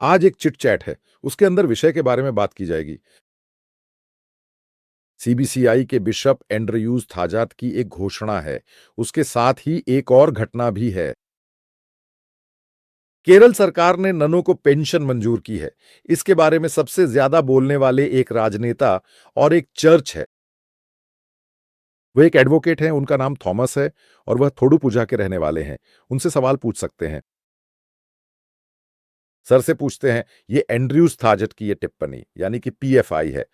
आज एक chit chat है, उसके अंदर विषय के बारे में बात की जाएगी। सीबीसीआई के बिशप एंड्रयूज थाजात की एक घोषणा है। उसके साथ ही एक और घटना भी है। केरल सरकार ने ननों को पेंशन मंजूर की है। इसके बारे में सबसे ज्यादा बोलने वाले एक राजनेता और एक चर्च है। वो एक एडवोकेट हैं, उनका नाम थॉमस है और वह थोडुपुझा के रहने वाले हैं। उनसे सवाल पूछ सकते हैं। सर से पूछते हैं, ये एंड्रयूज थाजट की ये टिप्पणी यानी कि पीएफआई है।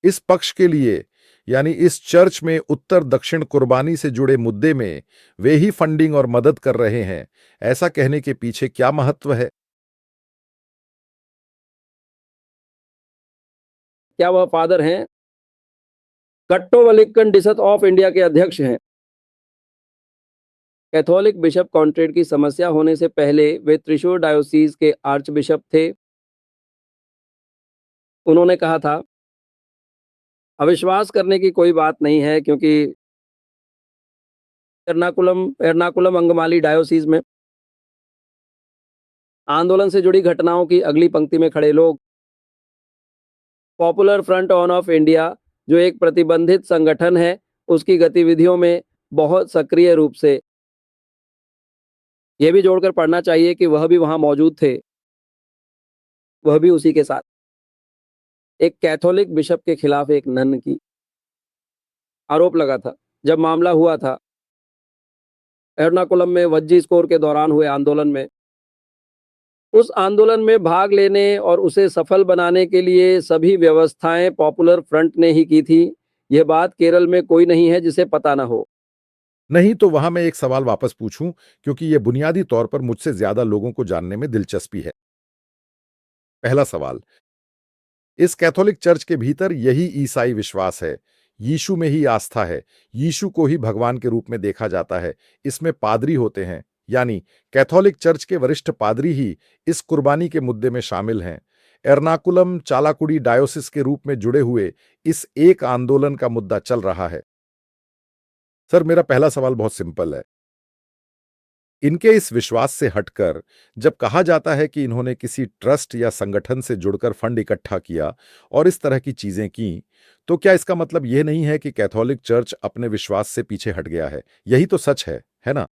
इस पक्ष के लिए यानी इस चर्च में उत्तर दक्षिण कुर्बानी से जुड़े मुद्दे में वे ही फंडिंग और मदद कर रहे हैं। ऐसा कहने के पीछे क्या महत्व है? क्या वह फादर हैं? कट्टोवलिक्कन डिसत ऑफ इंडिया के अध्यक्ष हैं। कैथोलिक बिशप कॉन्ट्रेट की समस्या होने से पहले वे त्रिशूर डायोसीज के आर्च बिशप थे। उन्होंने कहा था, अविश्वास करने की कोई बात नहीं है क्योंकि एर्नाकुलम एर्नाकुलम अंगमाली डायोसीज में आंदोलन से जुड़ी घटनाओं की अगली पंक्ति में खड़े लोग popular front on off India, जो एक प्रतिबंधित संगठन है, उसकी गतिविधियों में बहुत सक्रिय रूप से, यह भी जोड़कर पढ़ना चाहिए कि वह भी वहां मौजूद थे, वह भी उसी के साथ। एक कैथोलिक बिशप के खिलाफ एक नन की आरोप लगा था। जब मामला हुआ था एर्नाकुलम में वज्जी स्कोर के दौरान हुए आंदोलन में, उस आंदोलन में भाग लेने और उसे सफल बनाने के लिए सभी व्यवस्थाएं पॉपुलर फ्रंट ने ही की थी। यह बात केरल में कोई नहीं है जिसे पता ना हो। नहीं तो वहां मैं एक सवाल वापस पूछूं, क्योंकि यह बुनियादी तौर पर मुझसे ज्यादा लोगों को जानने में दिलचस्पी है। पहला सवाल, इस कैथोलिक चर्च के भीतर यही ईसाई विश्वास है। यीशु में ही आस्था है। यीशु को ही भगवान के रूप में देखा जाता है। इसमें पादरी होते हैं, यानी कैथोलिक चर्च के वरिष्ठ पादरी ही इस कुर्बानी के मुद्दे में शामिल हैं। एर्नाकुलम चालाकुडी डायोसिस के रूप में जुड़े हुए इस एक आंदोलन का मुद्दा चल रहा है। सर, मेरा पहला सवाल बहुत सिंपल है। इनके इस विश्वास से हटकर जब कहा जाता है कि इन्होंने किसी ट्रस्ट या संगठन से जुड़कर फंड इकट्ठा किया और इस तरह की चीजें की, तो क्या इसका मतलब यह नहीं है कि कैथोलिक चर्च अपने विश्वास से पीछे हट गया है? यही तो सच है ना?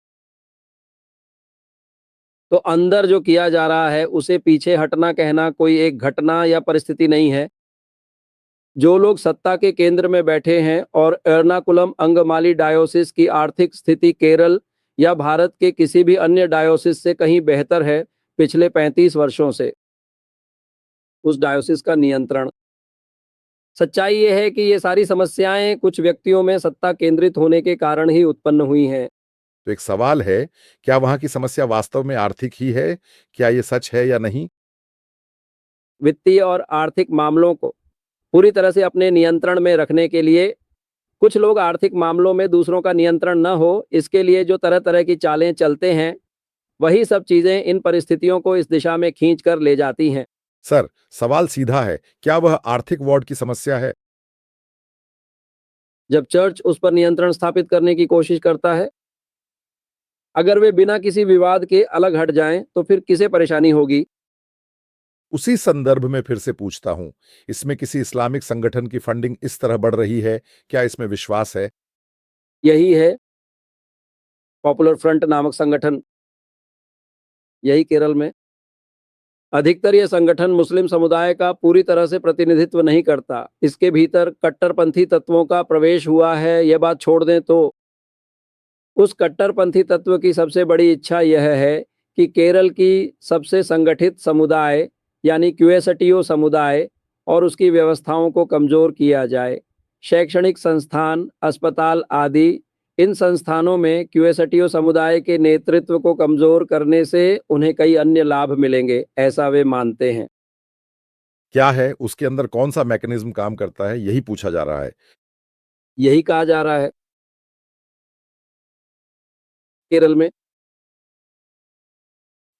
तो अंदर जो किया जा रहा है उसे पीछे हटना कहना कोई एक घटना या परिस्थिति नहीं है। जो लोग सत्ता के केंद्र में बैठे हैं और एर्नाकुलम अंगमाली डायोसिस की आर्थिक स्थिति केरल या भारत के किसी भी अन्य डायोसिस से कहीं बेहतर है पिछले 35 वर्षों से, उस डायोसिस का नियंत्रण। सच्चाई ये है कि ये सारी समस्याएं कुछ व्यक्तियों में सत्ता केंद्रित होने के कारण ही उत्पन्न हुई हैं। तो एक सवाल है, क्या वहां की समस्या वास्तव में आर्थिक ही है? क्या यह सच है या नहीं? वित्तीय और आर्थिक मामलों को पूरी तरह से अपने नियंत्रण में रखने के लिए कुछ लोग आर्थिक मामलों में दूसरों का नियंत्रण न हो, इसके लिए जो तरह तरह की चालें चलते हैं, वही सब चीजें इन परिस्थितियों को इस दिशा में खींच कर ले जाती हैं। सर, सवाल सीधा है, क्या वह आर्थिक वार्ड की समस्या है? जब चर्च उस पर नियंत्रण स्थापित करने की कोशिश करता है, अगर वे बिना किसी विवाद के अलग हट जाएं, तो फिर किसे परेशानी होगी? उसी संदर्भ में फिर से पूछता हूं, इसमें किसी इस्लामिक संगठन की फंडिंग इस तरह बढ़ रही है? क्या इसमें विश्वास है? यही है पॉपुलर फ्रंट नामक संगठन, यही केरल में। अधिकतर ये संगठन मुस्लिम समुदाय का पूरी तरह से प्रतिनिधित्व नहीं करता। इसके भीतर कट्टरपंथी तत्वों का प्रवेश हुआ है, यह बात छोड़ दें तो उस कट्टरपंथी तत्व की सबसे बड़ी इच्छा यह है कि केरल की सबसे संगठित समुदाय यानी क्यूएसटीओ समुदाय और उसकी व्यवस्थाओं को कमज़ोर किया जाए। शैक्षणिक संस्थान, अस्पताल आदि, इन संस्थानों में क्यूएसटीओ समुदाय के नेतृत्व को कमज़ोर करने से उन्हें कई अन्य लाभ मिलेंगे, ऐसा वे मानते हैं। क्या है, उसके अंदर कौन-सा मैकेनिज़्म काम करता है, यही पूछा जा रहा है। यही कहा जा रहा है केरल में,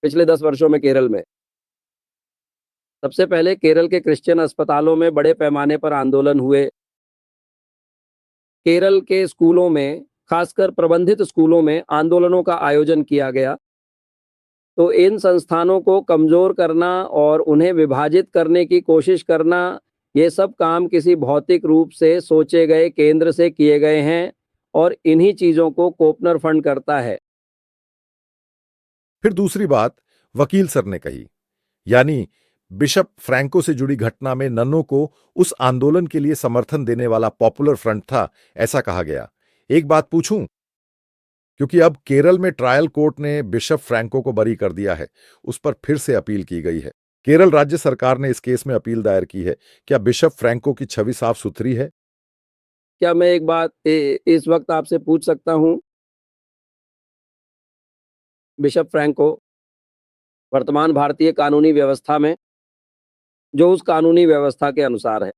पिछले 10 वर्षों में केरल में। सबसे पहले केरल के क्रिश्चियन अस्पतालों में बड़े पैमाने पर आंदोलन हुए। केरल के स्कूलों में, खासकर प्रबंधित स्कूलों में आंदोलनों का आयोजन किया गया। तो इन संस्थानों को कमज़ोर करना और उन्हें विभाजित करने की कोशिश करना, ये सब काम किसी भौतिक रूप से सोचे गए केंद्र से किए गए हैं और इन्हीं चीज़ों को कोपनर फंड करता है। फिर दूसरी बात वकील सर ने कही, यानी बिशप फ्रैंको से जुड़ी घटना में नन्नों को उस आंदोलन के लिए समर्थन देने वाला पॉपुलर फ्रंट था, ऐसा कहा गया। एक बात पूछूं, क्योंकि अब केरल में ट्रायल कोर्ट ने बिशप फ्रैंको को बरी कर दिया है, उस पर फिर से अपील की गई है। केरल राज्य सरकार ने इस केस में अपील दायर की है। क्या बिशप फ्रैंको की छवि साफ सुथरी है? क्या मैं एक बात इस वक्त आपसे पूछ सकता हूँ? बिशप फ्रैंको वर्तमान भारतीय कानूनी व्यवस्था में, जो उस कानूनी व्यवस्था के अनुसार है,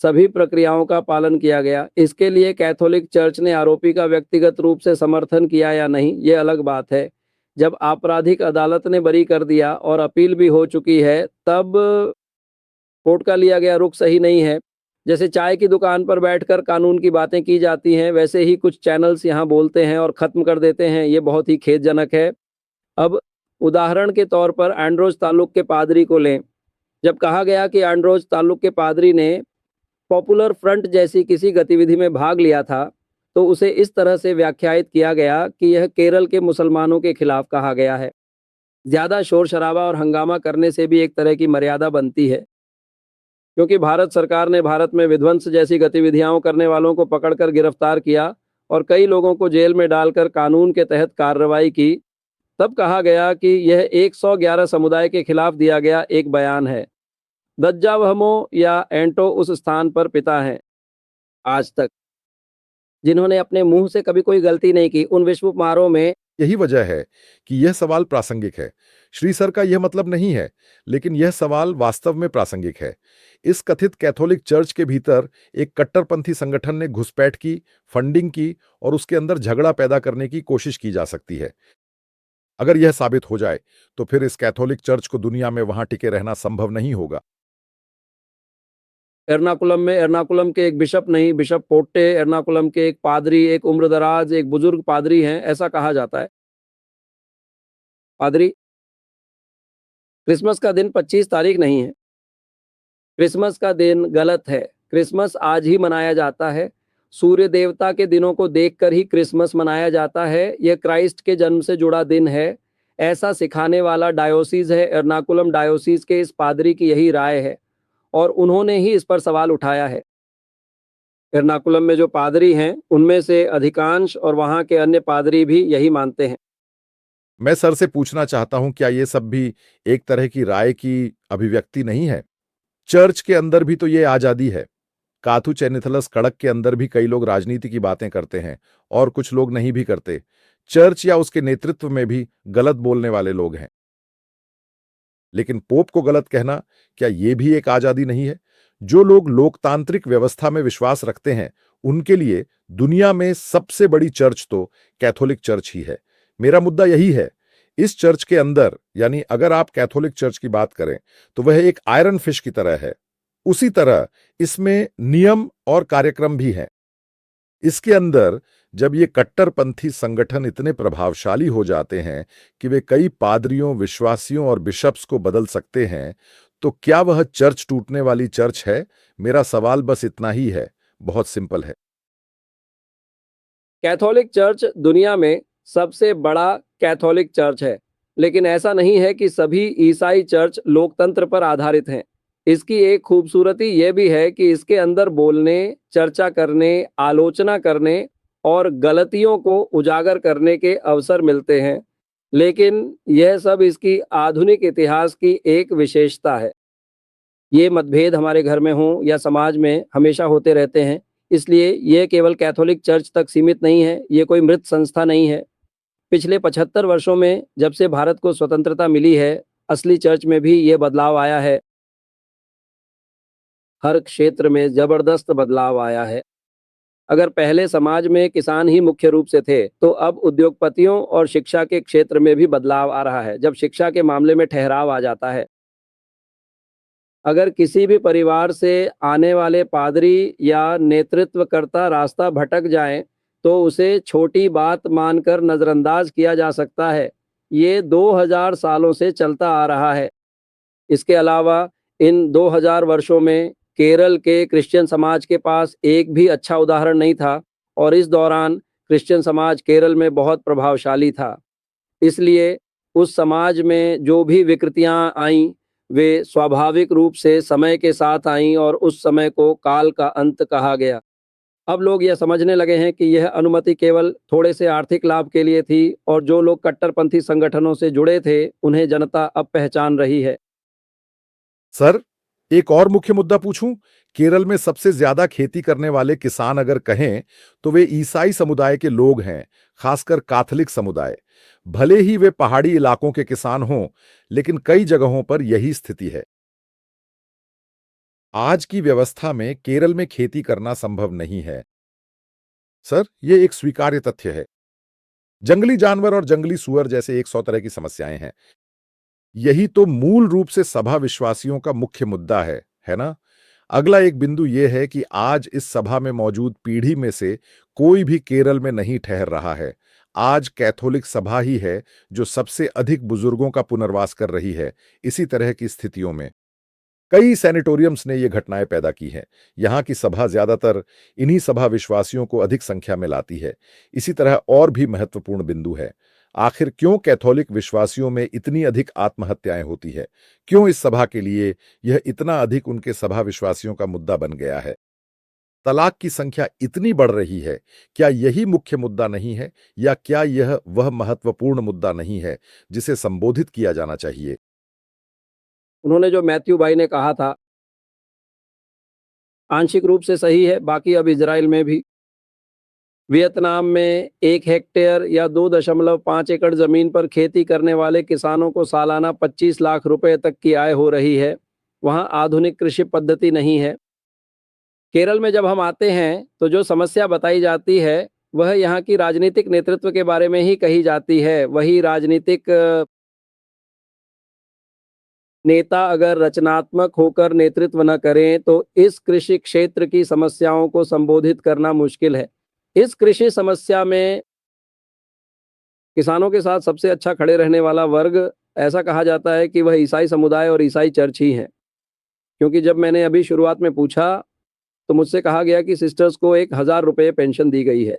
सभी प्रक्रियाओं का पालन किया गया। इसके लिए कैथोलिक चर्च ने आरोपी का व्यक्तिगत रूप से समर्थन किया या नहीं, ये अलग बात है। जब आपराधिक अदालत ने बरी कर दिया और अपील भी हो चुकी है, तब कोर्ट का लिया गया रुख सही नहीं है। जैसे चाय की दुकान पर बैठकर कानून की बातें की जाती हैं, वैसे ही कुछ चैनल्स यहाँ बोलते हैं और ख़त्म कर देते हैं। ये बहुत ही खेदजनक है। अब उदाहरण के तौर पर एंड्रोज ताल्लुक के पादरी को लें। जब कहा गया कि एंड्रोज ताल्लुक के पादरी ने पॉपुलर फ्रंट जैसी किसी गतिविधि में भाग लिया था, तो उसे इस तरह से व्याख्यायित किया गया कि यह केरल के मुसलमानों के खिलाफ कहा गया है। ज़्यादा शोर शराबा और हंगामा करने से भी एक तरह की मर्यादा बनती है, क्योंकि भारत सरकार ने भारत में विध्वंस जैसी गतिविधियां करने वालों को पकड़कर गिरफ्तार किया और कई लोगों को जेल में डालकर कानून के तहत कार्रवाई की। तब कहा गया कि यह 111 समुदाय के खिलाफ दिया गया एक बयान है। दज्जावहमो या एंटो उस स्थान पर पिता हैं आज तक, जिन्होंने अपने मुंह से कभी कोई गलती नहीं की। उन विश्व कुमारों में यही वजह है कि यह सवाल प्रासंगिक है। श्री सर का यह मतलब नहीं है, लेकिन यह सवाल वास्तव में प्रासंगिक है। इस कथित कैथोलिक चर्च के भीतर एक कट्टरपंथी संगठन ने घुसपैठ की, फंडिंग की और उसके अंदर झगड़ा पैदा करने की कोशिश की जा सकती है। अगर यह साबित हो जाए, तो फिर इस कैथोलिक चर्च को दुनिया में वहां टिके रहना संभव नहीं होगा। एर्नाकुलम के एक बिशप नहीं, बिशप पोट्टे एर्नाकुलम के एक पादरी, एक उम्रदराज, एक बुजुर्ग पादरी हैं, ऐसा कहा जाता है। पादरी, क्रिसमस का दिन 25 तारीख नहीं है। क्रिसमस का दिन गलत है। क्रिसमस आज ही मनाया जाता है। सूर्य देवता के दिनों को देखकर ही क्रिसमस मनाया जाता है। यह क्राइस्ट के जन्म से जुड़ा दिन है। ऐसा सिखाने वाला डायोसीज है एर्नाकुलम डायोसीज के इस पादरी की यही राय है और उन्होंने ही इस पर सवाल उठाया है। एर्नाकुलम में जो पादरी हैं, उनमें से अधिकांश और वहाँ के अन्य पादरी भी यही मानते हैं। मैं सर से पूछना चाहता हूं, क्या यह सब भी एक तरह की राय की अभिव्यक्ति नहीं है? चर्च के अंदर भी तो यह आजादी है। काथू चैनिथलस कड़क के अंदर भी कई लोग राजनीति की बातें करते हैं और कुछ लोग नहीं भी करते। चर्च या उसके नेतृत्व में भी गलत बोलने वाले लोग हैं। लेकिन पोप को गलत कहना, क्या यह भी एक आजादी नहीं है? जो लोग लोकतांत्रिक व्यवस्था में विश्वास रखते हैं, उनके लिए दुनिया में सबसे बड़ी चर्च तो कैथोलिक चर्च ही है। मेरा मुद्दा यही है। इस चर्च के अंदर, यानी अगर आप कैथोलिक चर्च की बात करें, तो वह एक आयरन फिश की तरह है। उसी तरह इसमें नियम और कार्यक्रम भी हैं। इसके अंदर जब ये कट्टरपंथी संगठन इतने प्रभावशाली हो जाते हैं कि वे कई पादरियों, विश्वासियों और बिशप्स को बदल सकते हैं, तो क्या वह चर्च टूटने वाली चर्च है? मेरा सवाल बस इतना ही है, बहुत सिंपल है। कैथोलिक चर्च दुनिया में सबसे बड़ा कैथोलिक चर्च है, लेकिन ऐसा नहीं है कि सभी ईसाई चर्च लोकतंत्र पर आधारित हैं। इसकी एक खूबसूरती यह भी है कि इसके अंदर बोलने, चर्चा करने, आलोचना करने और गलतियों को उजागर करने के अवसर मिलते हैं। लेकिन यह सब इसकी आधुनिक इतिहास की एक विशेषता है। ये मतभेद हमारे घर में हों या समाज में हमेशा होते रहते हैं। इसलिए ये केवल कैथोलिक चर्च तक सीमित नहीं है, ये कोई मृत संस्था नहीं है। पिछले 75 वर्षों में जब से भारत को स्वतंत्रता मिली है, असली चर्च में भी ये बदलाव आया है। हर क्षेत्र में ज़बरदस्त बदलाव आया है। अगर पहले समाज में किसान ही मुख्य रूप से थे, तो अब उद्योगपतियों और शिक्षा के क्षेत्र में भी बदलाव आ रहा है, जब शिक्षा के मामले में ठहराव आ जाता है। अगर किसी भी परिवार से आने वाले पादरी या नेतृत्वकर्ता रास्ता भटक जाएं, तो उसे छोटी बात मानकर नज़रअंदाज किया जा सकता है ये 2000 सालों से चलता आ रहा है। इसके अलावा इन 2000 वर्षों में केरल के क्रिश्चियन समाज के पास एक भी अच्छा उदाहरण नहीं था और इस दौरान क्रिश्चियन समाज केरल में बहुत प्रभावशाली था। इसलिए उस समाज में जो भी विकृतियां आईं, वे स्वाभाविक रूप से समय के साथ आईं और उस समय को काल का अंत कहा गया। अब लोग यह समझने लगे हैं कि यह अनुमति केवल थोड़े से आर्थिक लाभ के लिए थी और जो लोग कट्टरपंथी संगठनों से जुड़े थे, उन्हें जनता अब पहचान रही है। सर, एक और मुख्य मुद्दा पूछूं? केरल में सबसे ज्यादा खेती करने वाले किसान अगर कहें तो वे ईसाई समुदाय के लोग हैं, खासकर कैथोलिक समुदाय। भले ही वे पहाड़ी इलाकों के किसान हों, लेकिन कई जगहों पर यही स्थिति है। आज की व्यवस्था में केरल में खेती करना संभव नहीं है। सर, ये एक स्वीकार्य तथ्य है। जंगली जानवर और जंगली सुअर जैसे 100 तरह की समस्याएं हैं। यही तो मूल रूप से सभा विश्वासियों का मुख्य मुद्दा है ना? अगला एक बिंदु यह है कि आज इस सभा में मौजूद पीढ़ी में से कोई भी केरल में नहीं ठहर रहा है। आज कैथोलिक सभा ही है जो सबसे अधिक बुजुर्गों का पुनर्वास कर रही है। इसी तरह की स्थितियों में कई सैनिटोरियम्स ने ये घटनाएं पैदा की हैं। यहाँ की सभा ज्यादातर इन्हीं सभा विश्वासियों को अधिक संख्या में लाती है। इसी तरह और भी महत्वपूर्ण बिंदु है। आखिर क्यों कैथोलिक विश्वासियों में इतनी अधिक आत्महत्याएं होती है? क्यों इस सभा के लिए यह इतना अधिक उनके सभा विश्वासियों का मुद्दा बन गया है? तलाक की संख्या इतनी बढ़ रही है, क्या यही मुख्य मुद्दा नहीं है, या क्या यह वह महत्वपूर्ण मुद्दा नहीं है जिसे संबोधित किया जाना चाहिए? उन्होंने जो मैथ्यू भाई ने कहा था, आंशिक रूप से सही है। बाकी अब इज़राइल में भी, वियतनाम में 1 हेक्टेयर या 2.5 एकड़ ज़मीन पर खेती करने वाले किसानों को सालाना 25 लाख रुपए तक की आय हो रही है। वहाँ आधुनिक कृषि पद्धति नहीं है। केरल में जब हम आते हैं, तो जो समस्या बताई जाती है, वह यहाँ की राजनीतिक नेतृत्व के बारे में ही कही जाती है। वही राजनीतिक नेता अगर रचनात्मक होकर नेतृत्व न करें, तो इस कृषि क्षेत्र की समस्याओं को संबोधित करना मुश्किल है। इस कृषि समस्या में किसानों के साथ सबसे अच्छा खड़े रहने वाला वर्ग, ऐसा कहा जाता है कि वह ईसाई समुदाय और ईसाई चर्च ही हैं। क्योंकि जब मैंने अभी शुरुआत में पूछा, तो मुझसे कहा गया कि सिस्टर्स को 1000 रुपए पेंशन दी गई है,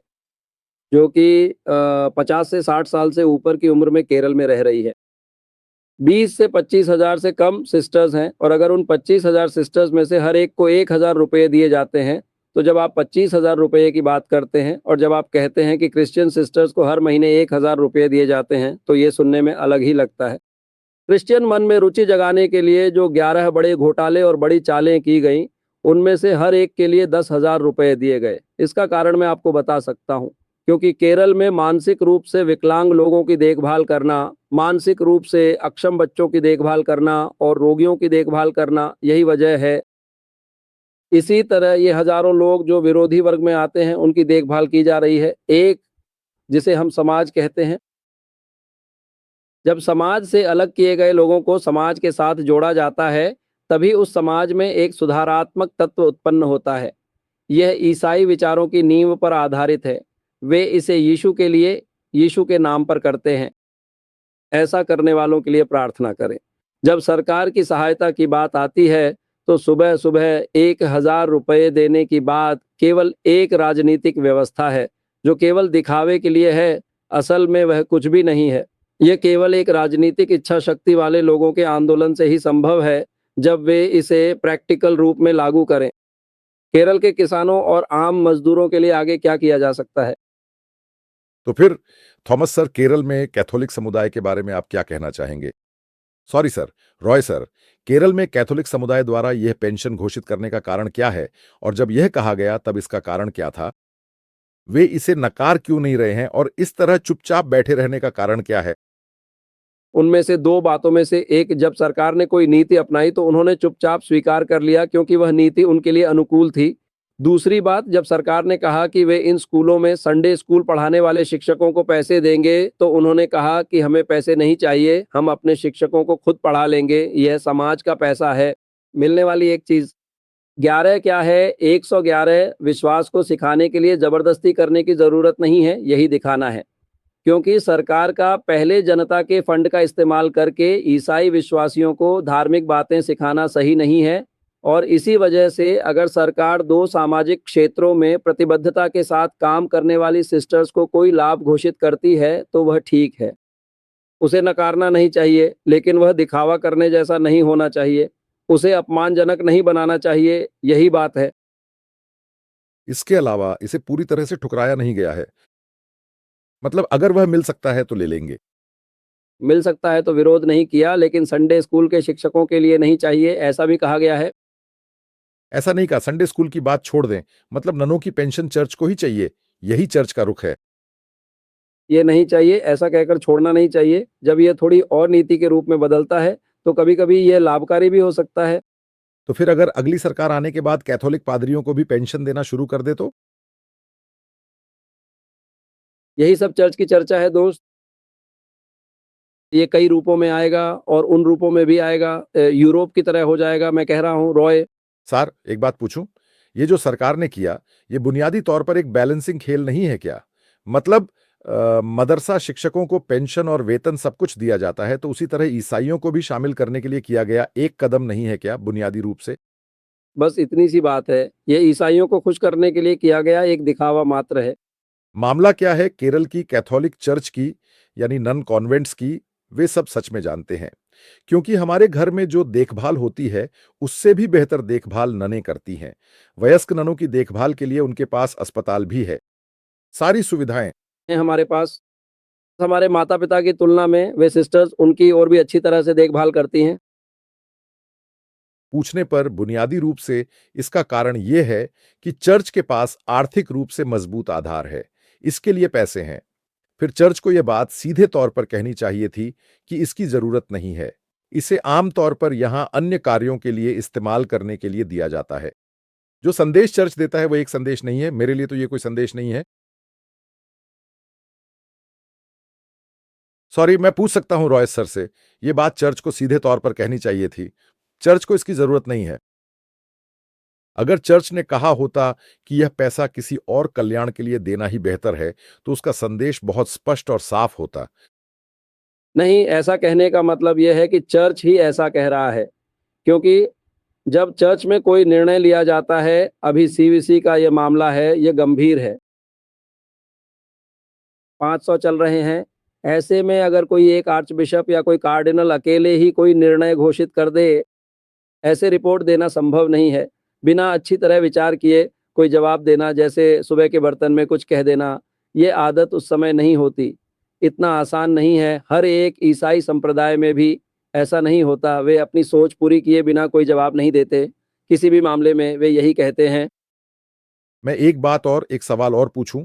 जो कि 50 से 60 साल से ऊपर की उम्र में केरल में रह रही है। 20 से 25 हज़ार से कम सिस्टर्स हैं और अगर उन 25,000 सिस्टर्स में से हर एक को 1000 रुपए दिए जाते हैं, तो जब आप 25,000 रुपए की बात करते हैं और जब आप कहते हैं कि क्रिश्चियन सिस्टर्स को हर महीने 1000 रुपए दिए जाते हैं, तो ये सुनने में अलग ही लगता है। क्रिश्चियन मन में रुचि जगाने के लिए जो 11 बड़े घोटाले और बड़ी चालें की गईं, उनमें से हर एक के लिए 10,000 रुपए दिए गए। इसका कारण मैं आपको बता सकता हूँ, क्योंकि केरल में मानसिक रूप से विकलांग लोगों की देखभाल करना, मानसिक रूप से अक्षम बच्चों की देखभाल करना और रोगियों की देखभाल करना, यही वजह है। इसी तरह ये हज़ारों लोग जो विरोधी वर्ग में आते हैं, उनकी देखभाल की जा रही है। एक, जिसे हम समाज कहते हैं, जब समाज से अलग किए गए लोगों को समाज के साथ जोड़ा जाता है, तभी उस समाज में एक सुधारात्मक तत्व उत्पन्न होता है। यह ईसाई विचारों की नींव पर आधारित है। वे इसे यीशु के लिए, यीशु के नाम पर करते हैं। ऐसा करने वालों के लिए प्रार्थना करें। जब सरकार की सहायता की बात आती है, तो सुबह-सुबह 1000 रुपए देने की बात केवल एक राजनीतिक व्यवस्था है, जो केवल दिखावे के लिए है। असल में वह कुछ भी नहीं है। यह केवल एक राजनीतिक इच्छा शक्ति वाले लोगों के आंदोलन से ही संभव है, जब वे इसे प्रैक्टिकल रूप में लागू करें। केरल के किसानों और आम मजदूरों के लिए आगे क्या किया जा सकता है? तो फिर थॉमस सर, केरल में कैथोलिक समुदाय के बारे में आप क्या कहना चाहेंगे? Sorry sir, Roy sir, Kerala में कैथोलिक समुदाय द्वारा यह पेंशन घोषित करने का कारण क्या है? और जब यह कहा गया तब इसका कारण क्या था? वे इसे नकार क्यों नहीं रहे हैं और इस तरह चुपचाप बैठे रहने का कारण क्या है? उनमें से 2 बातों में से एक, जब सरकार ने कोई नीति अपनाई तो उन्होंने चुपचाप स्वीकार कर लिया, क्योंकि वह नीति उनके लिए अनुकूल थी। दूसरी बात, जब सरकार ने कहा कि वे इन स्कूलों में संडे स्कूल पढ़ाने वाले शिक्षकों को पैसे देंगे, तो उन्होंने कहा कि हमें पैसे नहीं चाहिए, हम अपने शिक्षकों को खुद पढ़ा लेंगे, यह समाज का पैसा है। मिलने वाली एक चीज़। 11 क्या है? 111 विश्वास को सिखाने के लिए ज़बरदस्ती करने की ज़रूरत नहीं है, यही दिखाना है। क्योंकि सरकार का पहले जनता के फंड का इस्तेमाल करके ईसाई विश्वासियों को धार्मिक बातें सिखाना सही नहीं है और इसी वजह से अगर सरकार दो सामाजिक क्षेत्रों में प्रतिबद्धता के साथ काम करने वाली सिस्टर्स को कोई लाभ घोषित करती है तो वह ठीक है। उसे नकारना नहीं चाहिए, लेकिन वह दिखावा करने जैसा नहीं होना चाहिए। उसे अपमानजनक नहीं बनाना चाहिए, यही बात है। इसके अलावा इसे पूरी तरह से ठुकराया नहीं गया है। मतलब अगर वह मिल सकता है तो ले लेंगे। मिल सकता है तो विरोध नहीं किया, लेकिन संडे स्कूल के शिक्षकों के लिए नहीं चाहिए, ऐसा भी कहा गया है। ऐसा नहीं कहा, संडे स्कूल की बात छोड़ दें। मतलब ननों की पेंशन चर्च को ही चाहिए। यही चर्च का रुख है। ये नहीं चाहिए, ऐसा कहकर छोड़ना नहीं चाहिए। जब ये थोड़ी और नीति के रूप में बदलता है, तो कभी-कभी ये लाभकारी भी हो सकता है। तो फिर अगर अगली सरकार आने के बाद कैथोलिक पादरियों को भी पेंशन देना शुरू कर दे तो? यही सब चर्च की चर्चा है दोस्त। ये कई रूपों में आएगा और उन रूपों में भी आएगा। यूरोप की तरह हो जाएगा, मैं कह रहा हूँ रॉय। सर, एक बात पूछूं? ये जो सरकार ने किया, ये बुनियादी तौर पर एक बैलेंसिंग खेल नहीं है क्या? मतलब मदरसा शिक्षकों को पेंशन और वेतन सब कुछ दिया जाता है, तो उसी तरह ईसाइयों को भी शामिल करने के लिए किया गया एक कदम नहीं है क्या बुनियादी रूप से? बस इतनी सी बात है। ये ईसाइयों को खुश करने के लिए किया गया एक दिखावा मात्र है। मामला क्या है केरल की कैथोलिक चर्च की, यानी नन कॉन्वेंट्स की, वे सब सच में जानते हैं। क्योंकि हमारे घर में जो देखभाल होती है, उससे भी बेहतर देखभाल ननें करती हैं। वयस्क ननों की देखभाल के लिए उनके पास अस्पताल भी है, सारी सुविधाएं। हैं हमारे पास। हमारे माता-पिता की तुलना में वे सिस्टर्स उनकी और भी अच्छी तरह से देखभाल करती हैं। पूछने पर बुनियादी रूप से इसका कारण यह है कि चर्च के पास आर्थिक रूप से मजबूत आधार है, इसके लिए पैसे हैं। फिर चर्च को यह बात सीधे तौर पर कहनी चाहिए थी कि इसकी जरूरत नहीं है। इसे आम तौर पर यहां अन्य कार्यों के लिए इस्तेमाल करने के लिए दिया जाता है। जो संदेश चर्च देता है वो एक संदेश नहीं है, मेरे लिए तो ये कोई संदेश नहीं है। सॉरी, मैं पूछ सकता हूं रॉयस सर से, यह बात चर्च को सीधे तौर पर कहनी चाहिए थी। चर्च को इसकी जरूरत नहीं है। अगर चर्च ने कहा होता कि यह पैसा किसी और कल्याण के लिए देना ही बेहतर है, तो उसका संदेश बहुत स्पष्ट और साफ होता। नहीं, ऐसा कहने का मतलब ये है कि चर्च ही ऐसा कह रहा है। क्योंकि जब चर्च में कोई निर्णय लिया जाता है, अभी सीवीसी का ये मामला है, ये गंभीर है। 500 चल रहे हैं। ऐसे में अगर कोई एक आर्चबिशप या कोई कार्डिनल अकेले ही कोई निर्णय घोषित कर दे, ऐसे रिपोर्ट देना संभव नहीं है। बिना अच्छी तरह विचार किए कोई जवाब देना, जैसे सुबह के बर्तन में कुछ कह देना, ये आदत उस समय नहीं होती। इतना आसान नहीं है। हर एक ईसाई संप्रदाय में भी ऐसा नहीं होता। वे अपनी सोच पूरी किए बिना कोई जवाब नहीं देते। किसी भी मामले में वे यही कहते हैं। मैं एक बात और एक सवाल और पूछूं?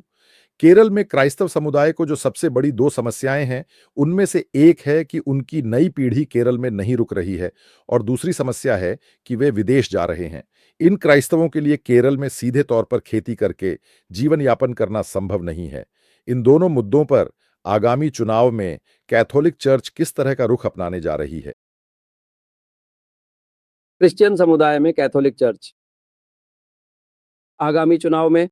केरल में क्राइस्तव समुदाय को जो सबसे बड़ी दो समस्याएं हैं, उनमें से एक है कि उनकी नई पीढ़ी केरल में नहीं रुक रही है और दूसरी समस्या है कि वे विदेश जा रहे हैं। इन क्राइस्तवों के लिए केरल में सीधे तौर पर खेती करके जीवन यापन करना संभव नहीं है। इन दोनों मुद्दों पर आगामी चुनाव में कैथोलिक चर्च किस तरह का रुख अपनाने जा रही है? क्रिश्चियन समुदाय में कैथोलिक चर्च आगामी चुनाव में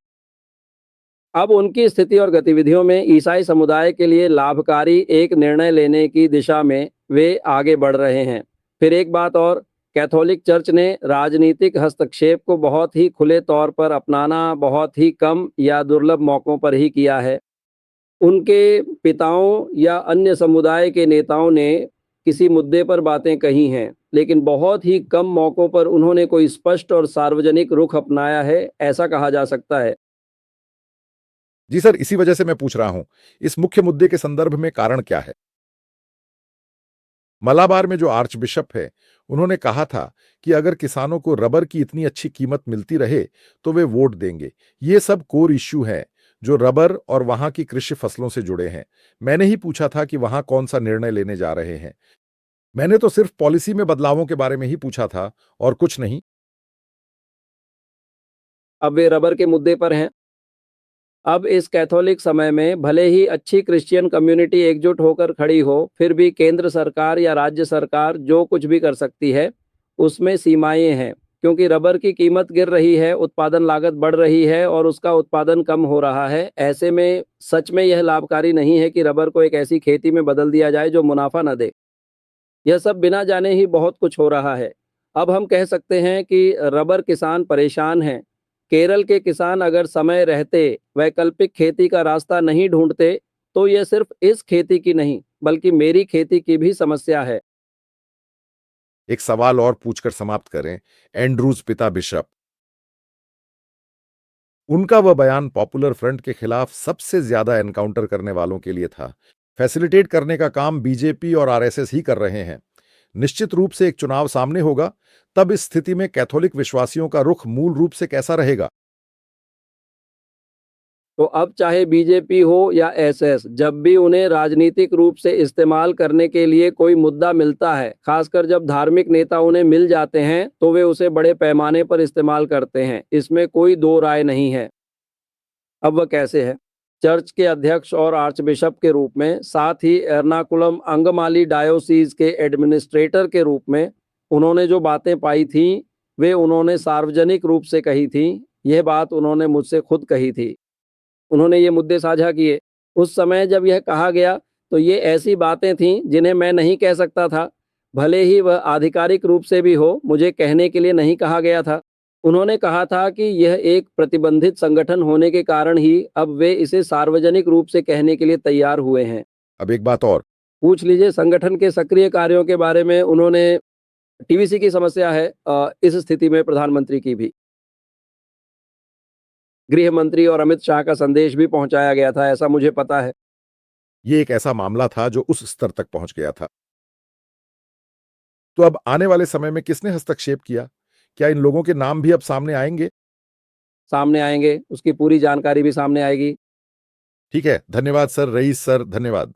अब उनकी स्थिति और गतिविधियों में ईसाई समुदाय के लिए लाभकारी एक निर्णय लेने की दिशा में वे आगे बढ़ रहे हैं। फिर एक बात और, कैथोलिक चर्च ने राजनीतिक हस्तक्षेप को बहुत ही खुले तौर पर अपनाना बहुत ही कम या दुर्लभ मौकों पर ही किया है। उनके पिताओं या अन्य समुदाय के नेताओं ने किसी मुद्दे पर बातें कही हैं, लेकिन बहुत ही कम मौकों पर उन्होंने कोई स्पष्ट और सार्वजनिक रुख अपनाया है, ऐसा कहा जा सकता है। जी सर, इसी वजह से मैं पूछ रहा हूं, इस मुख्य मुद्दे के संदर्भ में कारण क्या है? मलाबार में जो आर्च बिशप है, उन्होंने कहा था कि अगर किसानों को रबर की इतनी अच्छी कीमत मिलती रहे तो वे वोट देंगे। ये सब कोर इश्यू हैं जो रबर और वहां की कृषि फसलों से जुड़े हैं। मैंने ही पूछा था कि वहां कौन सा निर्णय लेने जा रहे हैं। मैंने तो सिर्फ पॉलिसी में बदलावों के बारे में ही पूछा था और कुछ नहीं। अब वे रबर के मुद्दे पर हैं। अब इस कैथोलिक समय में भले ही अच्छी क्रिश्चियन कम्युनिटी एकजुट होकर खड़ी हो, फिर भी केंद्र सरकार या राज्य सरकार जो कुछ भी कर सकती है, उसमें सीमाएं हैं। क्योंकि रबर की कीमत गिर रही है, उत्पादन लागत बढ़ रही है और उसका उत्पादन कम हो रहा है। ऐसे में सच में यह लाभकारी नहीं है कि रबर को एक ऐसी खेती में बदल दिया जाए जो मुनाफा न दे। यह सब बिना जाने ही बहुत कुछ हो रहा है। अब हम कह सकते हैं कि रबर किसान परेशान हैं। केरल के किसान अगर समय रहते वैकल्पिक खेती का रास्ता नहीं ढूंढते, तो यह सिर्फ इस खेती की नहीं, बल्कि मेरी खेती की भी समस्या है। एक सवाल और पूछकर समाप्त करें। एंड्रूज पिता बिशप, उनका वह बयान पॉपुलर फ्रंट के खिलाफ सबसे ज्यादा एनकाउंटर करने वालों के लिए था। फैसिलिटेट करने का काम बीजेपी और आरएसएस ही कर रहे हैं। निश्चित रूप से एक चुनाव सामने होगा। तब इस स्थिति में कैथोलिक विश्वासियों का रुख मूल रूप से कैसा रहेगा? तो अब चाहे बीजेपी हो या एसएस, जब भी उन्हें राजनीतिक रूप से इस्तेमाल करने के लिए कोई मुद्दा मिलता है, खासकर जब धार्मिक नेता उन्हें मिल जाते हैं, तो वे उसे बड़े पैमाने पर इस्तेमाल करते हैं। इसमें कोई दो राय नहीं है। अब वह कैसे है? चर्च के अध्यक्ष और आर्चबिशप के रूप में, साथ ही एर्नाकुलम अंगमाली डायोसीज के एडमिनिस्ट्रेटर के रूप में उन्होंने जो बातें पाई थीं, वे उन्होंने सार्वजनिक रूप से कही थीं। यह बात उन्होंने मुझसे खुद कही थी। उन्होंने ये मुद्दे साझा किए। उस समय जब यह कहा गया, तो ये ऐसी बातें थीं जिन्हें मैं नहीं कह सकता था। भले ही वह आधिकारिक रूप से भी हो, मुझे कहने के लिए नहीं कहा गया था। उन्होंने कहा था कि यह एक प्रतिबंधित संगठन होने के कारण ही अब वे इसे सार्वजनिक रूप से कहने के लिए तैयार हुए हैं। अब एक बात और। पूछ लीजिए संगठन के सक्रिय कार्यों के बारे में। उन्होंने टीवीसी की समस्या है, इस स्थिति में प्रधानमंत्री की भी। गृह मंत्री और अमित शाह का संदेश भी पहुंचाया गया था, ऐसा मुझे पता है। ये एक ऐसा मामला था जो उस स्तर तक पहुंच गया था। तो अब आने वाले समय में किसने हस्तक्षेप किया? क्या इन लोगों के नाम भी अब सामने आएंगे? सामने आएंगे, उसकी पूरी जानकारी भी सामने आएगी। ठीक है, धन्यवाद सर, रईस सर, धन्यवाद।